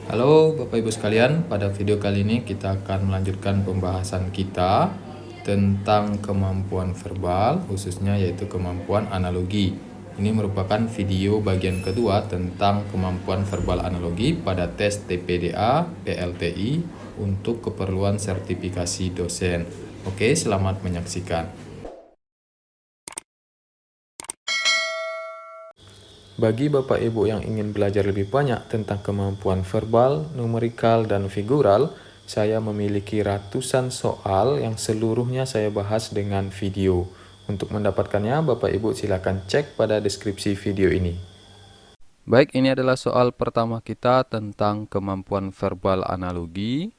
Halo Bapak Ibu sekalian, pada video kali ini kita akan melanjutkan pembahasan kita tentang kemampuan verbal, khususnya yaitu kemampuan analogi. Ini merupakan video bagian kedua tentang kemampuan verbal analogi pada tes TPDA PLTI untuk keperluan sertifikasi dosen. Oke, selamat menyaksikan. Bagi Bapak Ibu yang ingin belajar lebih banyak tentang kemampuan verbal, numerikal, dan figural, saya memiliki ratusan soal yang seluruhnya saya bahas dengan video. Untuk mendapatkannya, Bapak Ibu silakan cek pada deskripsi video ini. Baik, ini adalah soal pertama kita tentang kemampuan verbal analogi.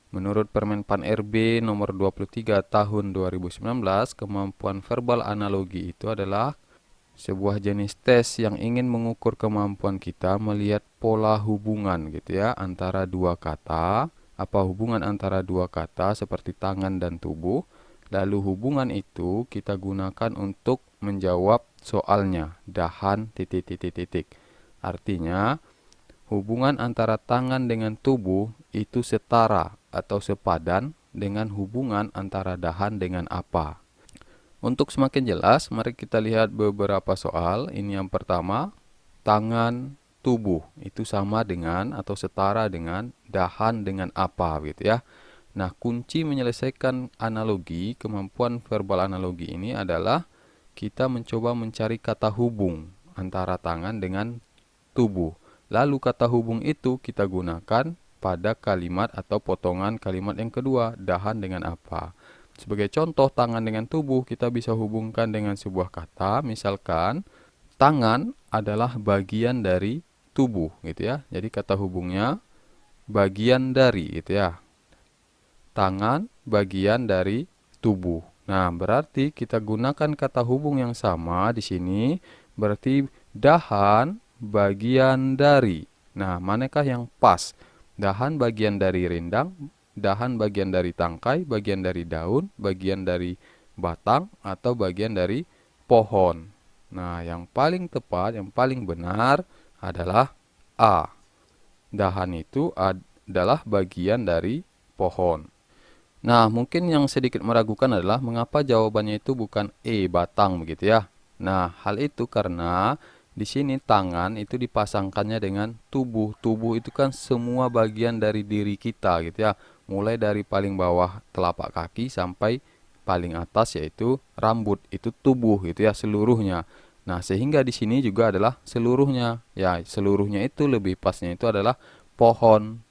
Menurut Permen Pan RB nomor 23 tahun 2019, kemampuan verbal analogi itu adalah sebuah jenis tes yang ingin mengukur kemampuan kita melihat pola hubungan gitu ya antara dua kata. Apa hubungan antara dua kata seperti tangan dan tubuh. Lalu hubungan itu kita gunakan untuk menjawab soalnya. Dahan titik. Artinya hubungan antara tangan dengan tubuh itu setara atau sepadan dengan hubungan antara dahan dengan apa. Untuk semakin jelas, mari kita lihat beberapa soal. Ini yang pertama, tangan, tubuh. Itu sama dengan atau setara dengan dahan dengan apa gitu ya. Nah, kunci menyelesaikan analogi, kemampuan verbal analogi ini adalah kita mencoba mencari kata hubung antara tangan dengan tubuh. Lalu kata hubung itu kita gunakan pada kalimat atau potongan kalimat yang kedua, dahan dengan apa. Sebagai contoh, tangan dengan tubuh kita bisa hubungkan dengan sebuah kata, misalkan tangan adalah bagian dari tubuh gitu ya. Jadi kata hubungnya bagian dari gitu ya. Tangan bagian dari tubuh. Nah, berarti kita gunakan kata hubung yang sama di sini, berarti dahan bagian dari. Nah, manakah yang pas? Dahan bagian dari rindang, dahan bagian dari tangkai, bagian dari daun, bagian dari batang, atau bagian dari pohon. Nah, yang paling tepat, yang paling benar adalah A. Dahan itu adalah bagian dari pohon. Nah, mungkin yang sedikit meragukan adalah mengapa jawabannya itu bukan E, batang begitu ya. Nah, hal itu karena di sini tangan itu dipasangkannya dengan tubuh. Tubuh itu kan semua bagian dari diri kita gitu ya. Mulai dari paling bawah telapak kaki sampai paling atas yaitu rambut. Itu tubuh gitu ya seluruhnya. Nah, sehingga di sini juga adalah seluruhnya. Ya, seluruhnya itu lebih pasnya itu adalah pohon.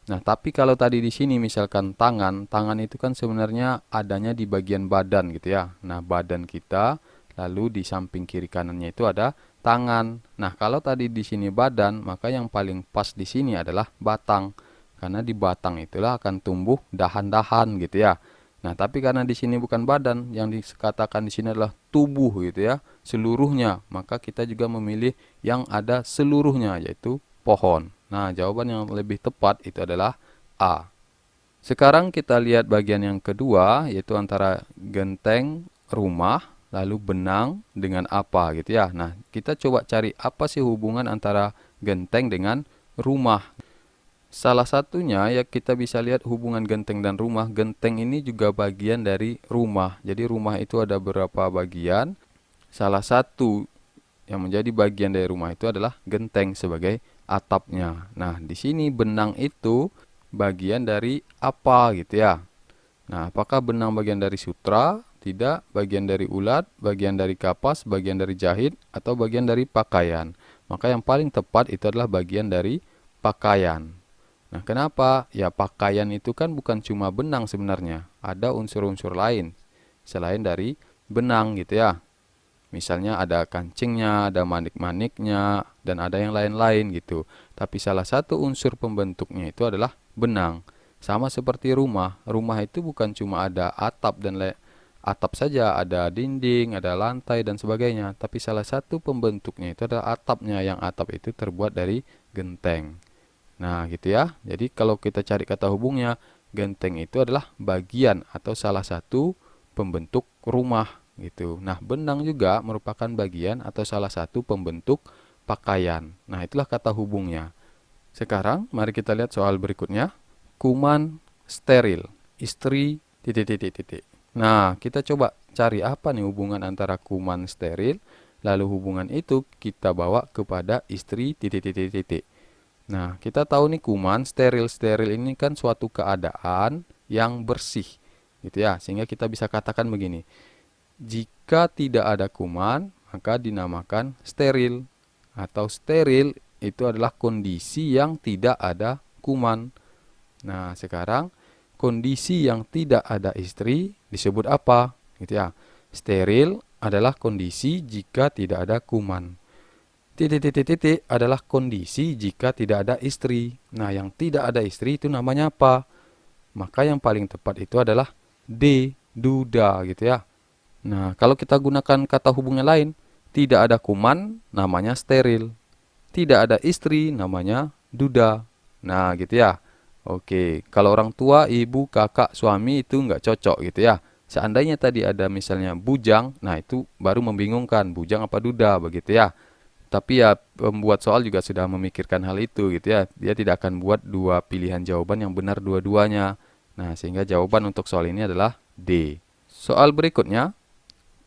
Nah, tapi kalau tadi di sini misalkan tangan, tangan itu kan sebenarnya adanya di bagian badan gitu ya. Nah, badan kita, lalu di samping kiri kanannya itu ada tangan. Nah, kalau tadi di sini badan, maka yang paling pas di sini adalah batang. Karena di batang itulah akan tumbuh dahan-dahan gitu ya. Nah, tapi karena di sini bukan badan, yang dikatakan di sini adalah tubuh gitu ya, seluruhnya. Maka kita juga memilih yang ada seluruhnya, yaitu pohon. Nah, jawaban yang lebih tepat itu adalah A. Sekarang kita lihat bagian yang kedua, yaitu antara genteng, rumah, lalu benang dengan apa gitu ya. Nah, kita coba cari apa sih hubungan antara genteng dengan rumah. Salah satunya ya kita bisa lihat hubungan genteng dan rumah. Genteng ini juga bagian dari rumah. Jadi rumah itu ada beberapa bagian. Salah satu yang menjadi bagian dari rumah itu adalah genteng sebagai atapnya. Nah, di sini benang itu bagian dari apa gitu ya. Nah, apakah benang bagian dari sutra? Tidak, bagian dari ulat, bagian dari kapas, bagian dari jahit, atau bagian dari pakaian. Maka yang paling tepat itu adalah bagian dari pakaian. Nah, kenapa? Ya, pakaian itu kan bukan cuma benang sebenarnya. Ada unsur-unsur lain selain dari benang gitu ya. Misalnya ada kancingnya, ada manik-maniknya, dan ada yang lain-lain gitu. Tapi salah satu unsur pembentuknya itu adalah benang. Sama seperti rumah. Rumah itu bukan cuma ada atap dan atap saja, ada dinding, ada lantai dan sebagainya. Tapi salah satu pembentuknya itu adalah atapnya, yang atap itu terbuat dari genteng. Nah, gitu ya. Jadi kalau kita cari kata hubungnya, genteng itu adalah bagian atau salah satu pembentuk rumah gitu. Nah, benang juga merupakan bagian atau salah satu pembentuk pakaian. Nah, itulah kata hubungnya. Sekarang mari kita lihat soal berikutnya. Kuman steril, istri titik titik titik. Nah, kita coba cari apa nih hubungan antara kuman steril, lalu hubungan itu kita bawa kepada istri titik titik titik. Nah, kita tahu nih kuman steril. Steril ini kan suatu keadaan yang bersih, gitu ya. Sehingga kita bisa katakan begini. Jika tidak ada kuman, maka dinamakan steril. Atau steril itu adalah kondisi yang tidak ada kuman. Nah, sekarang kondisi yang tidak ada istri disebut apa? Gitu ya. Steril adalah kondisi jika tidak ada kuman. Titik-titik-titik adalah kondisi jika tidak ada istri. Nah, yang tidak ada istri itu namanya apa? Maka yang paling tepat itu adalah D, duda gitu ya. Nah, kalau kita gunakan kata hubung yang lain, tidak ada kuman namanya steril. Tidak ada istri namanya duda. Nah, gitu ya. Oke, kalau orang tua, ibu, kakak, suami itu nggak cocok gitu ya. Seandainya tadi ada misalnya bujang, nah itu baru membingungkan, bujang apa duda begitu ya. Tapi ya pembuat soal juga sudah memikirkan hal itu gitu ya. Dia tidak akan buat dua pilihan jawaban yang benar dua-duanya. Nah, sehingga jawaban untuk soal ini adalah D. Soal berikutnya,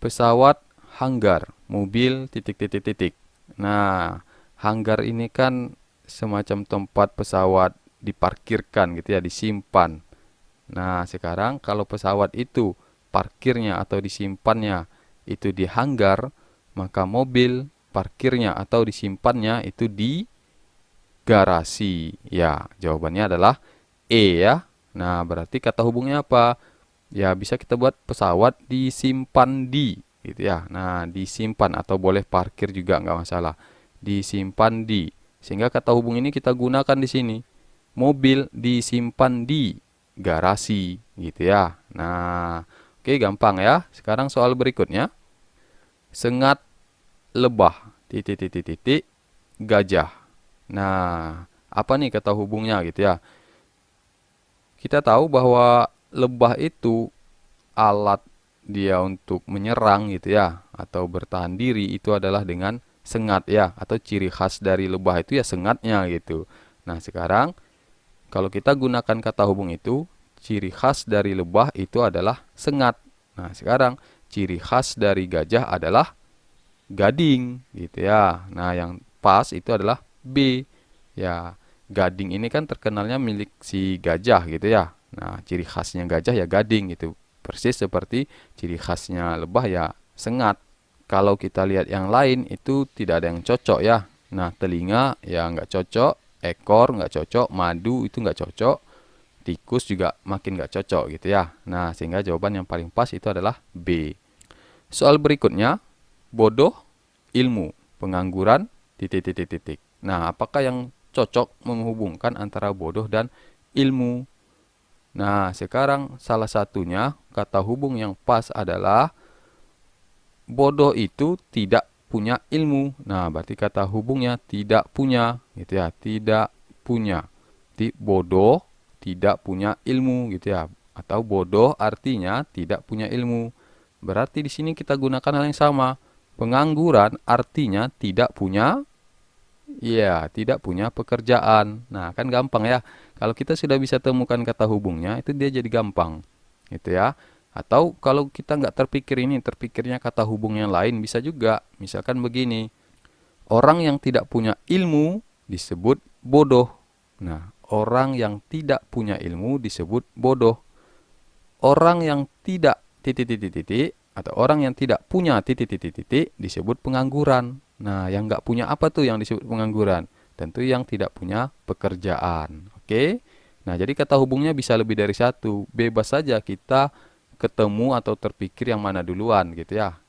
pesawat hanggar, mobil titik titik titik. Nah, hanggar ini kan semacam tempat pesawat diparkirkan gitu ya, disimpan. Nah, sekarang kalau pesawat itu parkirnya atau disimpannya itu di hanggar, maka mobil parkirnya atau disimpannya itu di garasi. Ya, jawabannya adalah E ya. Nah, berarti kata hubungnya apa? Ya, bisa kita buat pesawat disimpan di gitu ya. Nah, disimpan atau boleh parkir juga nggak masalah. Disimpan di. Sehingga kata hubung ini kita gunakan di sini. Mobil disimpan di garasi gitu ya. Nah, oke gampang ya. Sekarang soal berikutnya. Sengat lebah titik titik titik gajah. Nah, apa nih kata hubungnya gitu ya? Kita tahu bahwa lebah itu alat dia untuk menyerang gitu ya atau bertahan diri itu adalah dengan sengat ya, atau ciri khas dari lebah itu ya sengatnya gitu. Nah, sekarang kalau kita gunakan kata hubung itu, ciri khas dari lebah itu adalah sengat. Nah, sekarang ciri khas dari gajah adalah gading gitu ya. Nah, yang pas itu adalah B. Ya, gading ini kan terkenalnya milik si gajah gitu ya. Nah, ciri khasnya gajah ya gading gitu. Persis seperti ciri khasnya lebah ya sengat. Kalau kita lihat yang lain itu tidak ada yang cocok ya. Nah, telinga ya nggak cocok, ekor nggak cocok, madu itu nggak cocok, tikus juga makin nggak cocok gitu ya. Nah, sehingga jawaban yang paling pas itu adalah B. Soal berikutnya, bodoh, ilmu, pengangguran, titik titik titik. Nah, apakah yang cocok menghubungkan antara bodoh dan ilmu? Nah, sekarang salah satunya kata hubung yang pas adalah bodoh itu tidak punya ilmu. Nah, berarti kata hubungnya tidak punya, gitu ya, tidak punya. Jadi bodoh tidak punya ilmu, gitu ya. Atau bodoh artinya tidak punya ilmu. Berarti di sini kita gunakan hal yang sama. Pengangguran artinya tidak punya, ya, tidak punya pekerjaan. Nah, kan gampang ya. Kalau kita sudah bisa temukan kata hubungnya, itu dia jadi gampang, gitu ya. Atau kalau kita nggak terpikir ini, terpikirnya kata hubung yang lain bisa juga. Misalkan begini, orang yang tidak punya ilmu disebut bodoh. Nah, orang yang tidak punya ilmu disebut bodoh. Orang yang tidak titik titik titik atau orang yang tidak punya titik titik titik disebut pengangguran. Nah, yang nggak punya apa tuh yang disebut pengangguran? Tentu yang tidak punya pekerjaan. Oke? Nah, jadi kata hubungnya bisa lebih dari satu. Bebas saja kita ketemu atau terpikir yang mana duluan gitu ya.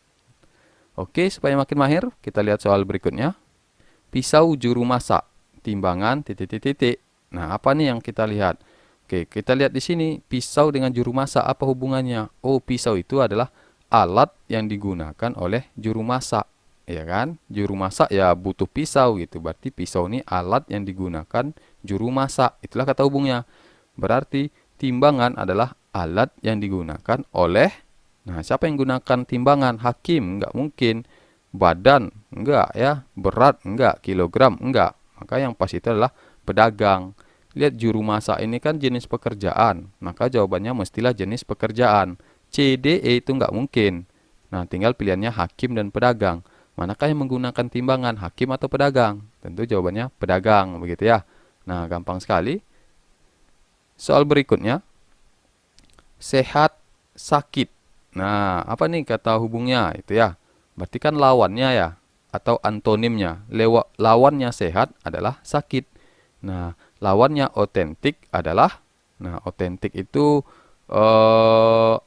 Oke, supaya makin mahir, kita lihat soal berikutnya. Pisau juru masak, timbangan titik titik titik. Nah, apa nih yang kita lihat? Oke, kita lihat di sini pisau dengan juru masak apa hubungannya? Oh, pisau itu adalah alat yang digunakan oleh juru masak, ya kan? Juru masak ya butuh pisau gitu. Berarti pisau ini alat yang digunakan juru masak. Itulah kata hubungnya. Berarti timbangan adalah alat yang digunakan oleh, nah, siapa yang gunakan timbangan? Hakim, enggak mungkin. Badan, enggak ya. Berat, enggak. Kilogram, enggak. Maka yang pas itu adalah pedagang. Lihat juru masak ini kan jenis pekerjaan, maka jawabannya mestilah jenis pekerjaan. C, D, E itu nggak mungkin. Nah, tinggal pilihannya hakim dan pedagang. Manakah yang menggunakan timbangan, hakim atau pedagang? Tentu jawabannya pedagang, begitu ya. Nah, gampang sekali. Soal berikutnya, sehat, sakit. Nah, apa nih kata hubungnya itu ya? Berarti kan lawannya ya, atau antonimnya. Lawannya sehat adalah sakit. Nah, lawannya otentik adalah, nah otentik itu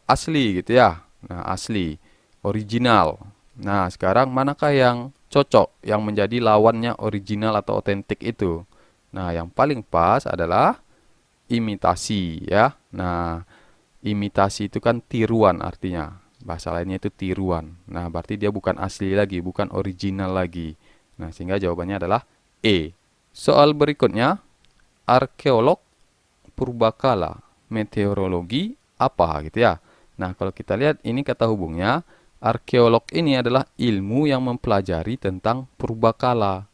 asli gitu ya. Nah, asli, original. Nah, sekarang manakah yang cocok yang menjadi lawannya original atau otentik itu? Nah, yang paling pas adalah imitasi ya. Nah, imitasi itu kan tiruan artinya. Bahasa lainnya itu tiruan. Nah, berarti dia bukan asli lagi, bukan original lagi. Nah, sehingga jawabannya adalah E. Soal berikutnya, arkeolog, purbakala, meteorologi, apa gitu ya. Nah, kalau kita lihat ini kata hubungnya, arkeolog ini adalah ilmu yang mempelajari tentang purbakala.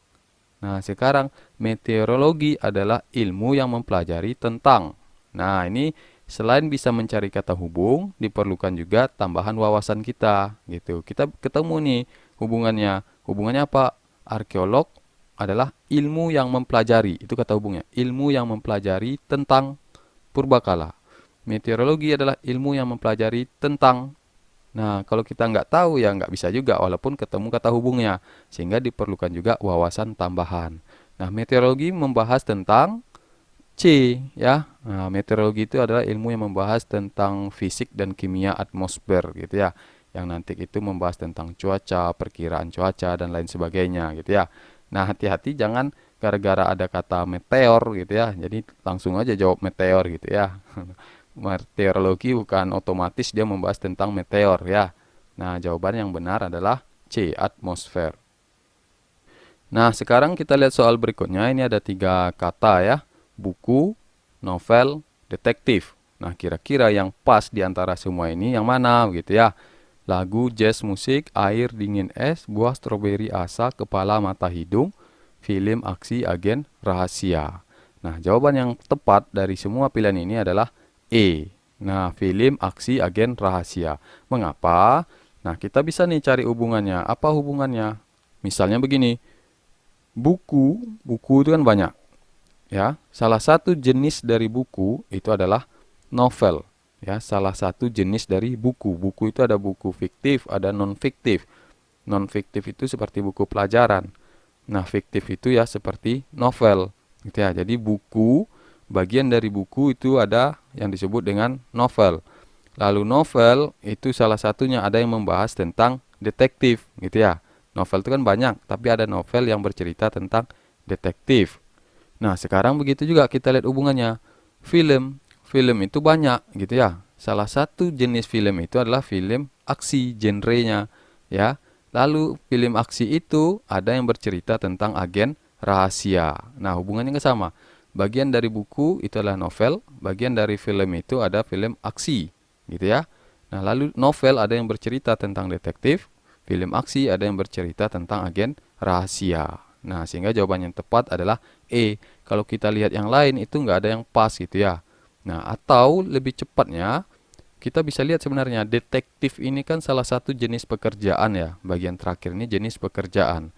Nah, sekarang meteorologi adalah ilmu yang mempelajari tentang. Nah, ini selain bisa mencari kata hubung, diperlukan juga tambahan wawasan kita, gitu. Kita ketemu nih hubungannya. Hubungannya apa? Arkeolog adalah ilmu yang mempelajari, itu kata hubungnya. Ilmu yang mempelajari tentang purbakala. Meteorologi adalah ilmu yang mempelajari tentang. Nah, kalau kita nggak tahu ya nggak bisa juga walaupun ketemu kata hubungnya. Sehingga diperlukan juga wawasan tambahan. Nah, meteorologi membahas tentang C ya. Nah, meteorologi itu adalah ilmu yang membahas tentang fisik dan kimia atmosfer gitu ya. Yang nanti itu membahas tentang cuaca, perkiraan cuaca dan lain sebagainya gitu ya. Nah, hati-hati jangan gara-gara ada kata meteor gitu ya. Jadi langsung aja jawab meteor gitu ya. Meteorologi bukan otomatis dia membahas tentang meteor ya. Nah, jawaban yang benar adalah C, atmosfer. Nah, sekarang kita lihat soal berikutnya. Ini ada 3 kata ya. Buku, novel, detektif. Nah, kira-kira yang pas di antara semua ini yang mana gitu ya. Lagu, jazz, musik, air, dingin, es, buah, stroberi, asa, kepala, mata, hidung, film, aksi, agen, rahasia. Nah, jawaban yang tepat dari semua pilihan ini adalah E. Nah, film, aksi, agen, rahasia. Mengapa? Nah, kita bisa nih cari hubungannya. Apa hubungannya? Misalnya begini. Buku itu kan banyak. Ya, salah satu jenis dari buku itu adalah novel. Ya, salah satu jenis dari buku. Buku itu ada buku fiktif, ada non fiktif. Non fiktif itu seperti buku pelajaran. Nah, fiktif itu ya seperti novel. Gitu ya. Jadi buku, bagian dari buku itu ada yang disebut dengan novel. Lalu novel itu salah satunya ada yang membahas tentang detektif, gitu ya. Novel itu kan banyak, tapi ada novel yang bercerita tentang detektif. Nah, sekarang begitu juga kita lihat hubungannya. Film, film itu banyak, gitu ya. Salah satu jenis film itu adalah film aksi, genrenya, ya. Lalu film aksi itu ada yang bercerita tentang agen rahasia. Nah, hubungannya nggak sama. Bagian dari buku itu adalah novel, bagian dari film itu ada film aksi, gitu ya. Nah, lalu novel ada yang bercerita tentang detektif, film aksi ada yang bercerita tentang agen rahasia. Nah, sehingga jawaban yang tepat adalah E. Kalau kita lihat yang lain itu nggak ada yang pas gitu ya. Nah, atau lebih cepatnya kita bisa lihat sebenarnya detektif ini kan salah satu jenis pekerjaan ya. Bagian terakhir ini jenis pekerjaan.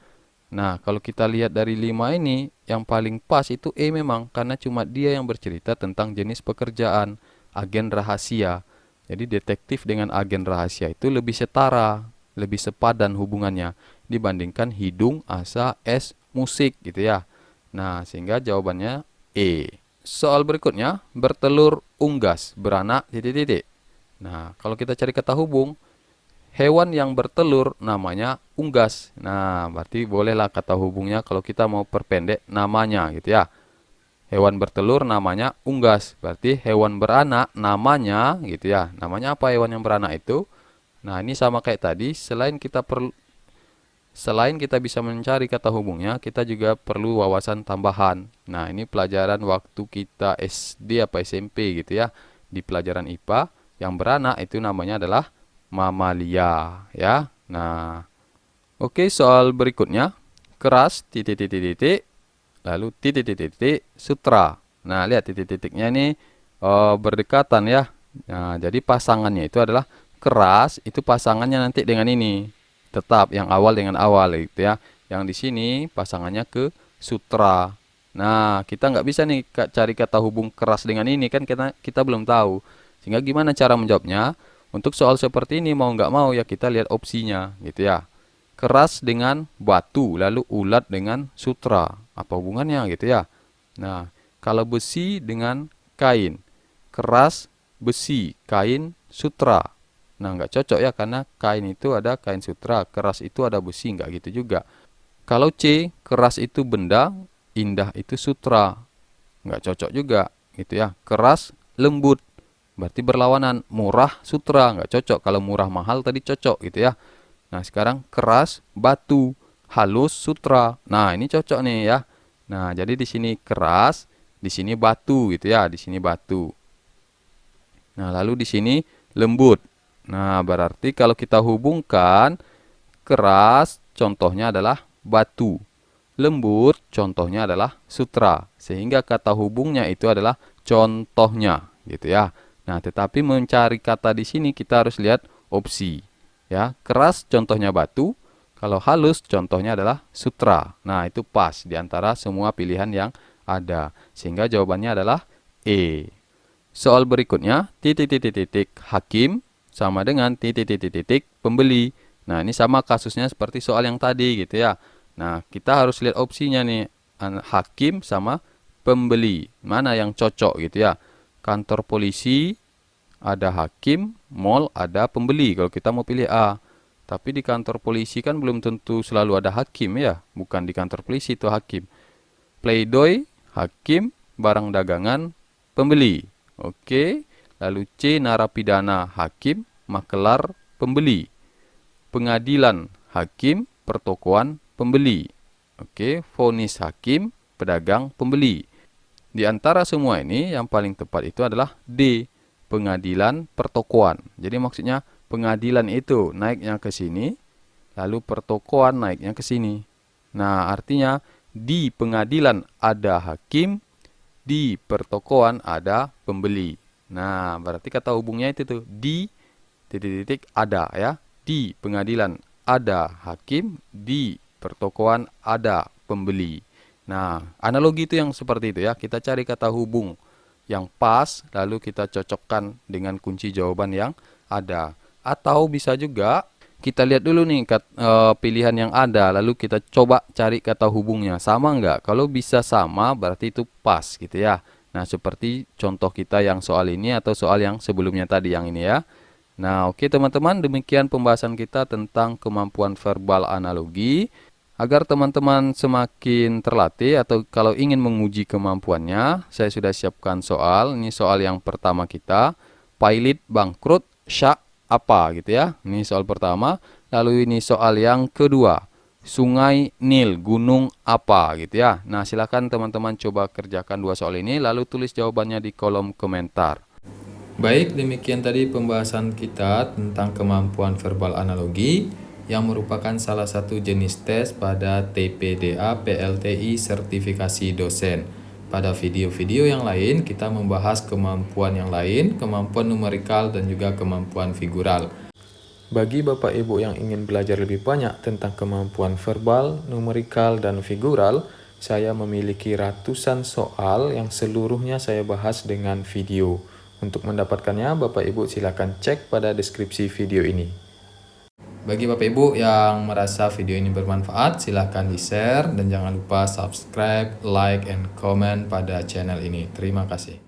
Nah, kalau kita lihat dari 5 ini, yang paling pas itu E memang, karena cuma dia yang bercerita tentang jenis pekerjaan, agen rahasia. Jadi detektif dengan agen rahasia itu lebih setara, lebih sepadan hubungannya dibandingkan hidung, asa, es, musik gitu ya. Nah, sehingga jawabannya E. Soal berikutnya, bertelur, unggas, beranak, titik, titik. Nah, kalau kita cari kata hubung, hewan yang bertelur namanya unggas. Nah, berarti bolehlah kata hubungnya kalau kita mau perpendek namanya gitu ya. Hewan bertelur namanya unggas. Berarti hewan beranak namanya gitu ya. Namanya apa hewan yang beranak itu? Nah, ini sama kayak tadi, selain kita bisa mencari kata hubungnya, kita juga perlu wawasan tambahan. Nah, ini pelajaran waktu kita SD apa SMP gitu ya. Di pelajaran IPA, yang beranak itu namanya adalah mamalia ya. Nah, oke, soal berikutnya. Keras, titik, titik, titik. lalu titik-titik-titik, sutra. Nah, lihat titik-titiknya ini berdekatan ya. Nah, jadi pasangannya itu adalah keras, itu pasangannya nanti dengan ini. Tetap yang awal dengan awal gitu ya. Yang di sini pasangannya ke sutra. Nah, kita nggak bisa nih cari kata hubung keras dengan ini kan kita belum tahu. Sehingga gimana cara menjawabnya? Untuk soal seperti ini mau nggak mau ya kita lihat opsinya gitu ya. Keras dengan batu, lalu ulat dengan sutra. Apa hubungannya gitu ya? Nah, kalau besi dengan kain. Keras, besi, kain, sutra. Nah, nggak cocok ya karena kain itu ada kain sutra, keras itu ada besi, nggak gitu juga. Kalau C, keras itu benda, indah itu sutra. Nggak cocok juga gitu ya. Keras, lembut. Berarti berlawanan. Murah, sutra. Nggak cocok. Kalau murah mahal tadi cocok gitu ya. Nah, sekarang keras, batu, halus, sutra. Nah, ini cocok nih ya. Nah, jadi di sini keras, di sini batu gitu ya, di sini batu. Nah, lalu di sini lembut. Nah, berarti kalau kita hubungkan keras contohnya adalah batu. Lembut contohnya adalah sutra. Sehingga kata hubungnya itu adalah contohnya gitu ya. Nah, tetapi mencari kata di sini kita harus lihat opsi. Ya, keras contohnya batu, kalau halus contohnya adalah sutra. Nah, itu pas di antara semua pilihan yang ada. Sehingga jawabannya adalah E. Soal berikutnya, titik-titik-titik hakim sama dengan titik-titik-titik pembeli. Nah, ini sama kasusnya seperti soal yang tadi gitu ya. Nah, kita harus lihat opsinya nih, hakim sama pembeli. Mana yang cocok gitu ya. Kantor polisi ada hakim, mall ada pembeli kalau kita mau pilih A. Tapi di kantor polisi kan belum tentu selalu ada hakim ya, bukan di kantor polisi itu hakim. Playdoy, hakim, barang dagangan, pembeli. Oke, lalu C, narapidana, hakim, makelar, pembeli. Pengadilan, hakim, pertokoan, pembeli. Oke, vonis hakim, pedagang, pembeli. Di antara semua ini yang paling tepat itu adalah D, pengadilan pertokoan. Jadi maksudnya pengadilan itu naiknya ke sini, lalu pertokoan naiknya ke sini. Nah, artinya di pengadilan ada hakim, di pertokoan ada pembeli. Nah, berarti kata hubungnya itu tuh di titik-titik ada ya. Di pengadilan ada hakim, di pertokoan ada pembeli. Nah, analogi itu yang seperti itu ya. Kita cari kata hubung yang pas, lalu kita cocokkan dengan kunci jawaban yang ada. Atau bisa juga kita lihat dulu nih pilihan yang ada, lalu kita coba cari kata hubungnya. Sama nggak? Kalau bisa sama, berarti itu pas gitu ya. Nah, seperti contoh kita yang soal ini atau soal yang sebelumnya tadi yang ini ya. Nah, oke teman-teman, demikian pembahasan kita tentang kemampuan verbal analogi. Agar teman-teman semakin terlatih atau kalau ingin menguji kemampuannya, saya sudah siapkan soal. Ini soal yang pertama kita. Pilot bangkrut, syak apa gitu ya. Ini soal pertama. Lalu ini soal yang kedua. Sungai Nil, gunung apa gitu ya. Nah, silakan teman-teman coba kerjakan dua soal ini lalu tulis jawabannya di kolom komentar. Baik, demikian tadi pembahasan kita tentang kemampuan verbal analogi yang merupakan salah satu jenis tes pada TPDA PLTI sertifikasi dosen. Pada video-video yang lain kita membahas kemampuan yang lain, kemampuan numerikal dan juga kemampuan figural. Bagi Bapak Ibu yang ingin belajar lebih banyak tentang kemampuan verbal, numerikal dan figural, saya memiliki ratusan soal yang seluruhnya saya bahas dengan video. Untuk mendapatkannya, Bapak Ibu silakan cek pada deskripsi video ini. Bagi Bapak Ibu yang merasa video ini bermanfaat, silahkan di-share dan jangan lupa subscribe, like, and comment pada channel ini. Terima kasih.